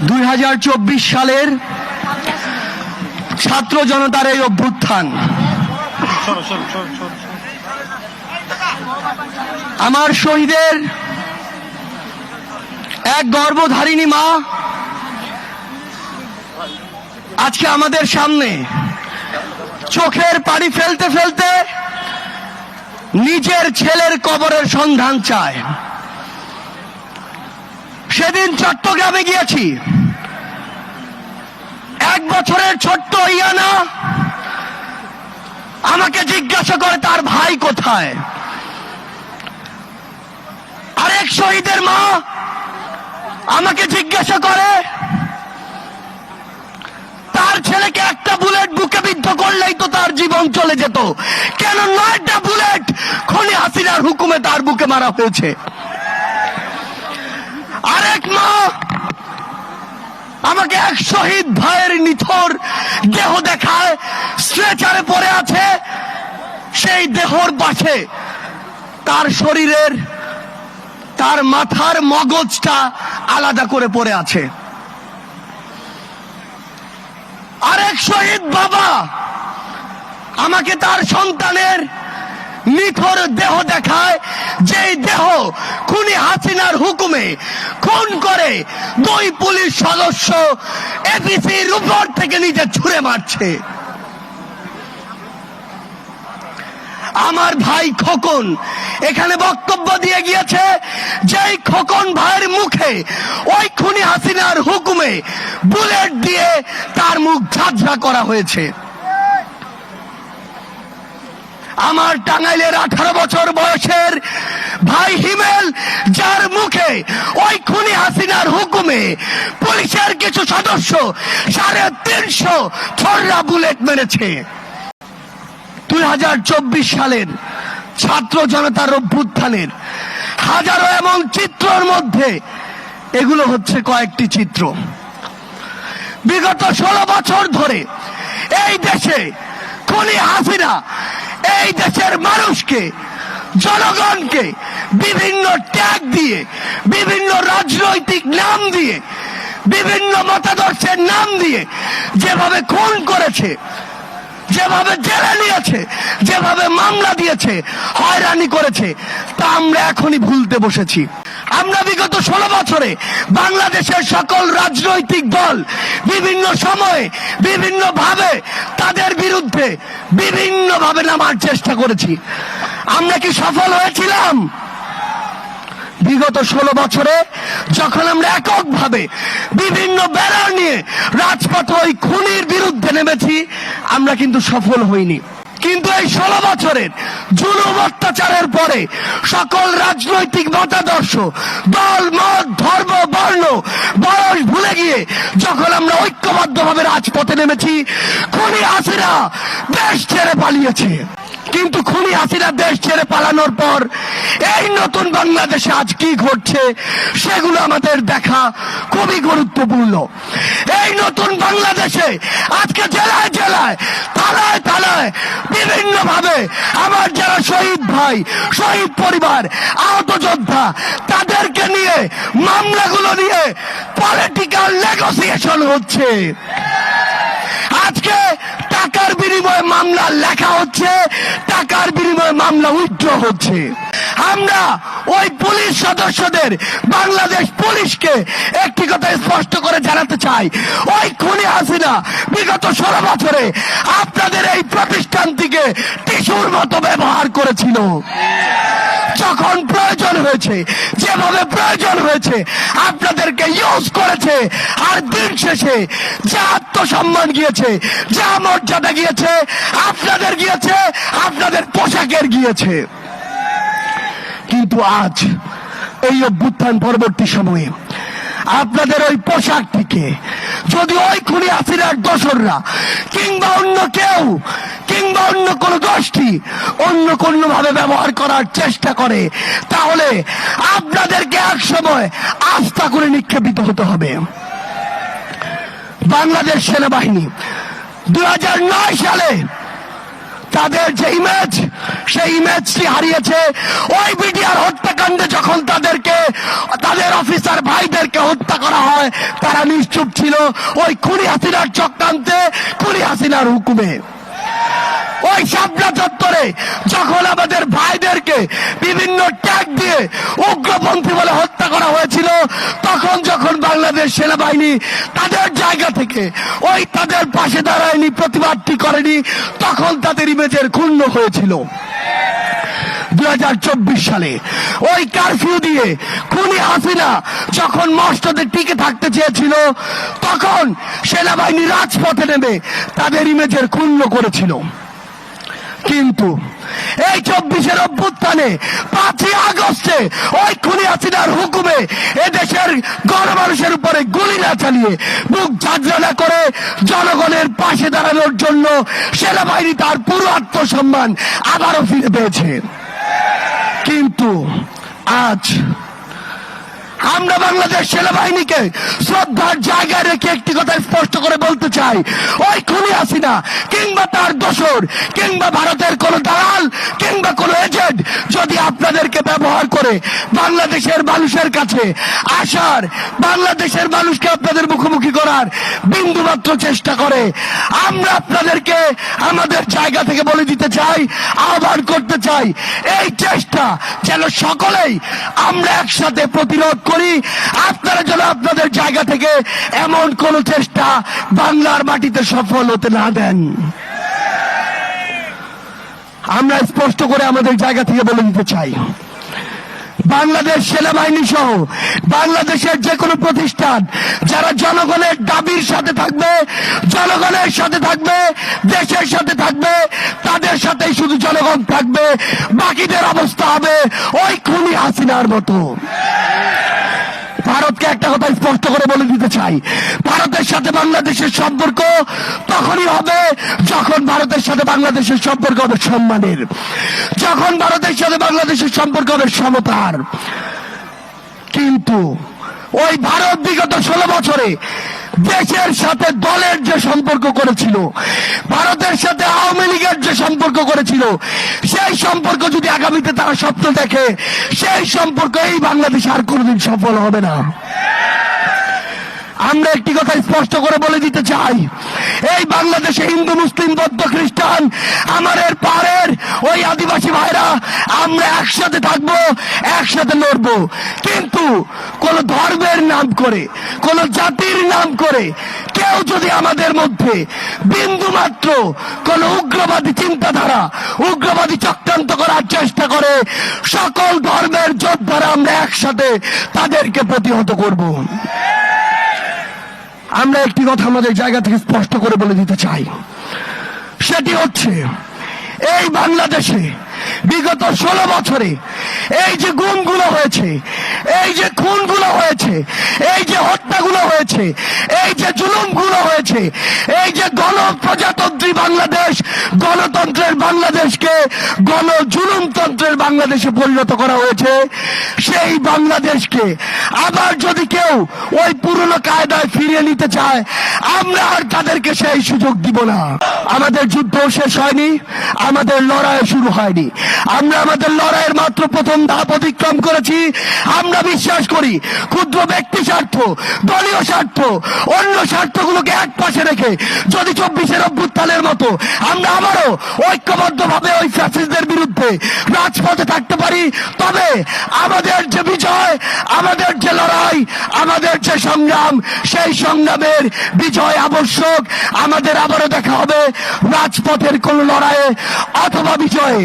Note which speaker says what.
Speaker 1: 2024 সালের ছাত্র জনতার এই অভ্যুত্থান আমার শহীদের এক গর্ভধারিণী মা আজকে আমাদের সামনে চোখের পানি ফেলতে ফেলতে নিজের ছেলের কবরের সন্ধান চায়। সেদিন চট্টগ্রামে গিয়েছি, 1 বছরের ছোট্ট ইয়ানা আমাকে জিজ্ঞাসা করে তার ভাই কোথায়। আরেক শহীদের মা আমাকে জিজ্ঞাসা করে তার ছেলেকে একটা বুলেট বুকে বিদ্ধ করলেই তো তার জীবন চলে যেত, কেন 9টা বুলেট খুনি হাসিনার হুকুমে তার বুকে মারা হয়েছে। আরেক মা আমাকে এক শহীদ ভাইয়ের নিথর দেহ দেখায়, স্ট্রেচারে পড়ে আছে, সেই দেহর পাশে তার শরীরের তার মাথার মগজটা আলাদা করে পড়ে আছে। আরেক শহীদ বাবা আমাকে তার সন্তানের নিথর দেহ দেখায়, যেই দেহ খুনি হাসিনার হুকুমে খুন করে 2 পুলিশ সদস্য এপিসির উপর থেকে নিজে ছুঁড়ে মারছে। আমার ভাই খোকন এখানে বক্তব্য দিয়ে গিয়েছে, যেই খোকন ভাইয়ের মুখে ওই খুনি হাসিনার হুকুমে বুলেট দিয়ে তার মুখ ঝাঁঝরা করা হয়েছে। আমার টাঙ্গাইলের 18 বছর বয়সের ভাই হিমেল, যার মুখে ওই খুনি হাসিনার হুকুমে পুলিশের কিছু সদস্য 350 ছড়া বুলেট মেরেছে। 2024 সালের ছাত্র জনতার অভ্যুত্থানের হাজারো এমন চিত্রের মধ্যে এগুলো হচ্ছে কয়েকটি চিত্র। বিগত 16 বছর ধরে এই দেশে খুনি হাসিনা এই দেশের মানুষকে, জনগণকে বিভিন্ন ট্যাগ দিয়ে, বিভিন্ন রাজনৈতিক নাম দিয়ে, বিভিন্ন মতাদর্শের নাম দিয়ে যেভাবে খুন করেছে, যেভাবে জেলে নিয়েছে, যেভাবে মামলা দিয়েছে, হয়রানি করেছে, তা আমরা এখনই ভুলতে বসেছি। আমরা বিগত 16 বছরে বাংলাদেশের সকল রাজনৈতিক দল বিভিন্ন সময়ে বিভিন্ন ভাবে তাদের বিরুদ্ধে বিভিন্ন ভাবে নামার চেষ্টা করেছি। আমরা কি সফল হয়েছিলাম? বিগত 16 বছরে যখন আমরা এককভাবে বিভিন্ন ব্যানার নিয়ে রাজপথে ওই খুনির বিরুদ্ধে নেমেছি, আমরা কিন্তু সফল হইনি। কিন্তু এই 16 বছরের জুলুম অত্যাচারের পরে সকল রাজনৈতিক মতাদর্শ, দল, মত, ধর্ম, বর্ণ, বয়স ভুলে গিয়ে যখন আমরা ঐক্যবদ্ধভাবে রাজপথে নেমেছি, খুনি হাসিনা দেশ ছেড়ে পালিয়েছে। কিন্তু খুনি হাসিনা দেশ ছেড়ে পালানোর পর এই নতুন বাংলাদেশে আজ কি ঘটছে সেগুলো আমাদের দেখা খুবই গুরুত্বপূর্ণ। এই নতুন বাংলাদেশে আজকে জেলায় জেলায়, থানায় থানায় বিভিন্ন ভাবে আমার যারা শহীদ ভাই, শহীদ পরিবার, আহত যোদ্ধা, তাদেরকে নিয়ে মামলাগুলো নিয়ে পলিটিক্যাল নেগোসিয়েশন হচ্ছে। আজকে টাকার বিনিময়ে মামলা লেখা হচ্ছে, টাকার বিনিময়ে মামলা উইথড্র হচ্ছে। আমরা ওই পুলিশ সদস্যদের, বাংলাদেশ পুলিশকে একটি কথা স্পষ্ট করে জানাতে চাই, ওই খুনি হাসিনা বিগত 16 বছরে আপনাদের এই প্রতিষ্ঠানটিকে টিস্যুর মতো ব্যবহার করেছিল। যখন প্রয়োজন হয়েছে, যেভাবে প্রয়োজন হয়েছে, আপনাদেরকে ইউজ করেছে। আর দিন শেষে যা আত্মসম্মান গিয়েছে, যা মর্যাদা গিয়েছে, আপনাদের গিয়েছে, আপনাদের পোশাকের গিয়েছে। কিন্তু আজ এই অভ্যুত্থান পরবর্তী সময়ে আপনাদের ওই পোশাকটিকে যদি ওই খুনি হাসিনার দোসররা কিংবা অন্য কেউ কিংবা অন্য কোন গোষ্ঠী অন্য কোন ভাবে ব্যবহার করার চেষ্টা করে, তাহলে আপনাদেরকে এক সময় আস্থা করে নিক্ষেপিত হতে হবে। বাংলাদেশ সেনাবাহিনী 2009 সালে তাদের যে ইমেজ, সেই ইমেজটি হারিয়েছে। ওই বিডিআর হত্যাকাণ্ডে যখন তাদেরকে, তাদের অফিসার ভাইদেরকে হত্যা করা হয়, তারা নিশ্চুপ ছিল ওই খুনি হাসিনার চক্রান্তে, খুনি হাসিনার হুকুমে। ওই শাপলা চত্বরে যখন আমাদের ভাইদেরকে বিভিন্ন ট্যাগ দিয়ে উগ্রপন্থী বলে হত্যা করা হয়েছিল, তখন যখন বাংলাদেশ সেনাবাহিনী তাদের জায়গা থেকে ওই তাদের পাশে দাঁড়ায়নি, প্রতিবাদটি করেনি, তখন তাদের ইমেজের ক্ষুণ্ণ হয়েছিল। 2024 সালে ওই কারফিউ দিয়ে খুনি হাসিনা যখন মসনদে টিকে থাকতে চেয়েছিল, তখন সেনাবাহিনী রাজপথে নেমে তাদের ইমেজের ক্ষুণ্ণ করেছিল। কিন্তু এই 24-এর অভ্যুত্থানে 5ই আগস্টে ওই খুনি হাসিনার হুকুমে এদেশের গণমানুষের উপরে গুলি না চালিয়ে, বুক ঝাঁঝরা না করে জনগণের পাশে দাঁড়ানোর জন্য সেনাবাহিনী তার পুরো আত্মসম্মান আবারও ফিরে পেয়েছে। কিন্তু আজ আমরা বাংলাদেশ সেনাবাহিনীকে শ্রদ্ধার জায়গায় রেখে একটি কথা স্পষ্ট করে বলতে চাই, ওই খুনি হাসিনা কিংবা তার দোসর কিংবা ভারতের কোন দালাল কিংবা কোন এজেন্ট যদি আপনাদেরকে ব্যবহার করে বাংলাদেশের মানুষের কাছে আসার, বাংলাদেশের মানুষকে আপনাদের মুখোমুখি করার বিন্দুমাত্র চেষ্টা করে, আমরা আপনাদেরকে আমাদের জায়গা থেকে বলে দিতে চাই, আহ্বান করতে চাই, এই চেষ্টা যেন সকলেই আমরা একসাথে প্রতিরোধ করি। আপনারা যেন আপনাদের জায়গা থেকে এমন কোন চেষ্টা বাংলার মাটিতে সফল হতে না দেন। আমরা স্পষ্ট করে আমাদের জায়গা থেকে বলে দিতে চাই, বাংলাদেশ সেনাবাহিনী সহ বাংলাদেশের যে কোনো প্রতিষ্ঠান যারা জনগণের দাবির সাথে থাকবে, জনগণের সাথে থাকবে, দেশের সাথে থাকবে, তাদের সাথেই শুধু জনগণ থাকবে, বাকিদের অবস্থা হবে ওই খুনি হাসিনার মতো। ভারতকে একটা কথা স্পষ্ট করে বলে দিতে চাই, ভারতের সাথে বাংলাদেশের সম্পর্ক তখনই হবে যখন ভারতের সাথে বাংলাদেশের সম্পর্ক হবে সম্মানের, যখন ভারতের সাথে বাংলাদেশের সম্পর্ক হবে সমতার। কিন্তু ওই ভারত বিগত 16 বছরে দেশের সাথে দলের যে সম্পর্ক করেছিল, ভারতের সাথে আওয়ামী লীগের যে সম্পর্ক করেছিল, সেই সম্পর্ক যদি আগামীতে তারা স্বপ্ন দেখে, সেই সম্পর্ক এই বাংলাদেশ আর কোনোদিন সফল হবে না। আমরা একটি কথা স্পষ্ট করে বলে দিতে চাই, এই বাংলাদেশে হিন্দু, মুসলিম, বৌদ্ধ, খ্রিস্টান, আমাদের পাড়ের ওই আদিবাসী ভাইরা আমরা একসাথে থাকবো, একসাথে লড়বো। কিন্তু কোন ধর্মের নাম করে, কোন জাতির নাম করে কেউ যদি আমাদের মধ্যে বিন্দু মাত্র কোন উগ্রবাদী চিন্তাধারা, উগ্রবাদী চক্রান্ত করার চেষ্টা করে, সকল ধর্মের যোদ্ধারা আমরা একসাথে তাদেরকে প্রতিহত করব। আমরা একটি কথা আমাদের জায়গা থেকে স্পষ্ট করে বলে দিতে চাই, সেটি হচ্ছে এই বাংলাদেশে বিগত 16 বছরে এই যে গুমগুলো হয়েছে, এই যে খুনগুলো হয়েছে, এই যে হত্যাগুলো হয়েছে, এই যে জুলুমগুলো হয়েছে, এই যে গণপ্রজাতন্ত্রী বাংলাদেশ, গণতন্ত্রের বাংলাদেশকে গণজুলুমতন্ত্রের বাংলাদেশে পরিণত করা হয়েছে, সেই বাংলাদেশকে আবার যদি কেউ ওই পুরনো কায়দায় ফিরিয়ে নিতে চায়, আমরা আর তাদেরকে সেই সুযোগ দিব না। আমাদের যুদ্ধ শেষ হয়নি, আমাদের লড়াই শুরু হয়নি, আমরা আমাদের লড়াইয়ের মাত্র প্রথম ধাপ অতিক্রম করেছি। আমরা বিশ্বাস করি ক্ষুদ্র ব্যক্তি স্বার্থ, দলীয় স্বার্থ, অন্য স্বার্থগুলোকে এক পাশে রেখে যদি 24-এর অভ্যুত্থানের মতো আমরা আবারও ঐক্যবদ্ধভাবে ওই ফ্যাসিস্টদের বিরুদ্ধে রাজপথে থাকতে পারি, তবে আমাদের যে বিজয়, আমাদের যে লড়াই, আমাদের যে সংগ্রাম, সেই সংগ্রামের বিজয় আবশ্যক। আমাদের আবারও দেখা হবে রাজপথের কোন লড়াইয়ে অথবা বিজয়ে।